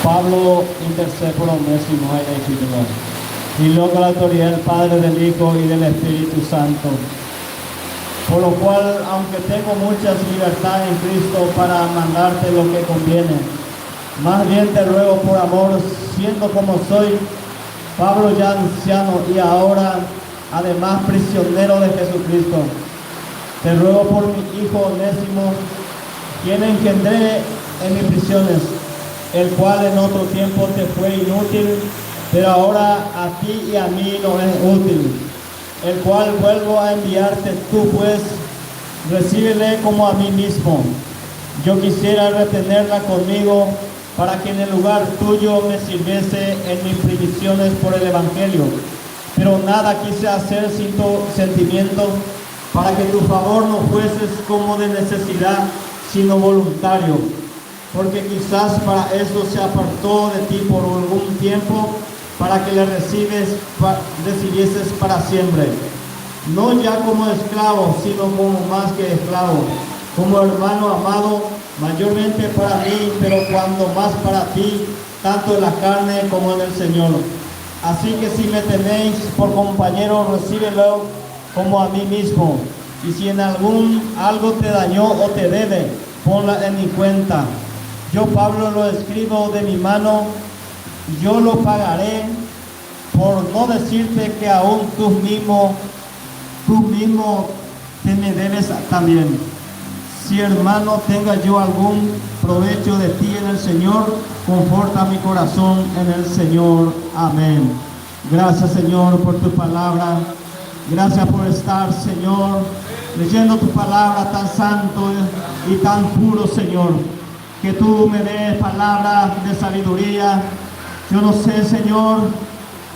Pablo intercede por los mesmos en la Escritura. Y luego la autoridad del Padre, del Hijo y del Espíritu Santo. Por lo cual, aunque tengo muchas libertades en Cristo para mandarte lo que conviene, más bien te ruego por amor, siendo como soy, Pablo ya anciano y ahora además prisionero de Jesucristo, te ruego por mi hijo Onésimo, quien engendré en mis prisiones, el cual en otro tiempo te fue inútil, pero ahora a ti y a mí no es útil, el cual vuelvo a enviarte. Tú pues recíbele como a mí mismo. Yo quisiera retenerla conmigo para que en el lugar tuyo me sirviese en mis prisiones por el Evangelio, pero nada quise hacer sin tu sentimiento, para que tu favor no fueses como de necesidad, sino voluntario, porque quizás para eso se apartó de ti por algún tiempo, para que le recibieses para siempre, no ya como esclavo, sino como más que esclavo, como hermano amado, mayormente para mí, pero cuando más para ti, tanto en la carne como en el Señor. Así que si me tenéis por compañero, recíbelo como a mí mismo, y si en algo te dañó o te debe, ponla en mi cuenta. Yo, Pablo, lo escribo de mi mano, yo lo pagaré, por no decirte que aún tú mismo te me debes también. Si, hermano, tenga yo algún provecho de ti en el Señor, conforta mi corazón en el Señor. Amén. Gracias, Señor, por tu palabra. Gracias por estar, Señor, leyendo tu palabra tan santo y tan puro, Señor. Que tú me des palabras de sabiduría. Yo no sé, Señor,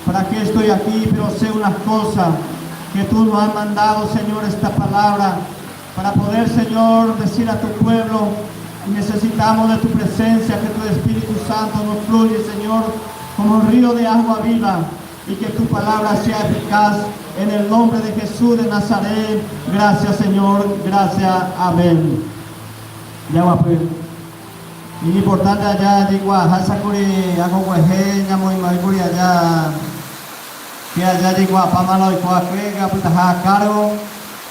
para qué estoy aquí, pero sé unas cosas, que tú nos has mandado, Señor, esta palabra, para poder, Señor, decir a tu pueblo, necesitamos de tu presencia, que tu Espíritu Santo nos fluye, Señor, como un río de agua viva, y que tu palabra sea eficaz, en el nombre de Jesús de Nazaret. Gracias, Señor, gracias, amén. Ya va, pues. Y importante allá, digo, Hasakuri, hago guaje, llamo y maikuri allá, que allá digo, a Pamalo y Coacuega, pues a cargo,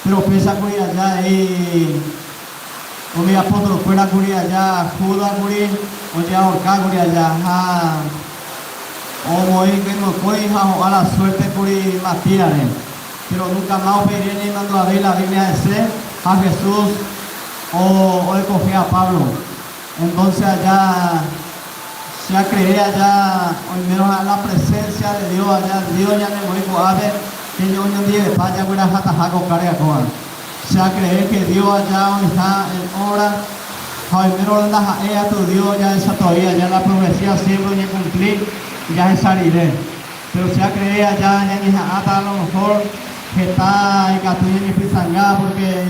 pero pesa curi allá y o mi apóstol fuera curi allá, Judas curi, o ya orca curi allá, o muy que no fue a la suerte curi Matías, pero nunca más operé ni mando a ver la Biblia de ser a Jesús o escogí a Pablo. Entonces allá se creía allá, al menos a la presencia de Dios, allá Dios ya me voy a ver que yo no dije vaya voy a jatajaco carga con. Se cree que Dios allá está en hora, al menos la ella tu Dios ya esa todavía, ya la profecía siempre ya cumplir, ya es saliré. Pero se cree allá, ya ni hasta a lo mejor que está en Catuya ni Pisangá, porque